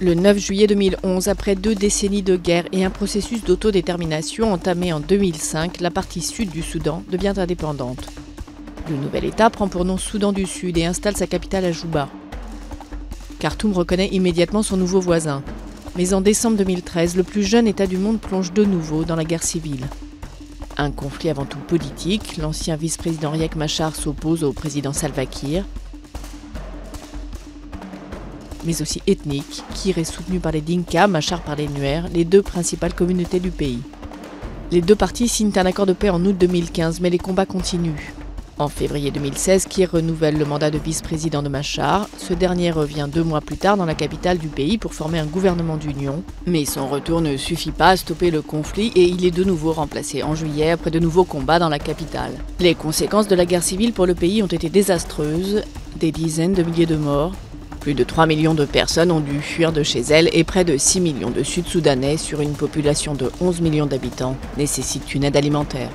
Le 9 juillet 2011, après 2 décennies de guerre et un processus d'autodétermination entamé en 2005, la partie sud du Soudan devient indépendante. Le nouvel État prend pour nom Soudan du Sud et installe sa capitale à Juba. Khartoum reconnaît immédiatement son nouveau voisin. Mais en décembre 2013, le plus jeune État du monde plonge de nouveau dans la guerre civile. Un conflit avant tout politique, l'ancien vice-président Riek Machar s'oppose au président Salva Kiir, mais aussi ethnique. Kiir est soutenu par les Dinka, Machar par les Nuer, les deux principales communautés du pays. Les deux parties signent un accord de paix en août 2015, mais les combats continuent. En février 2016, Kiir renouvelle le mandat de vice-président de Machar. Ce dernier revient 2 mois plus tard dans la capitale du pays pour former un gouvernement d'union. Mais son retour ne suffit pas à stopper le conflit et il est de nouveau remplacé en juillet après de nouveaux combats dans la capitale. Les conséquences de la guerre civile pour le pays ont été désastreuses. Des dizaines de milliers de morts. Plus de 3 millions de personnes ont dû fuir de chez elles et près de 6 millions de Sud-Soudanais sur une population de 11 millions d'habitants nécessitent une aide alimentaire.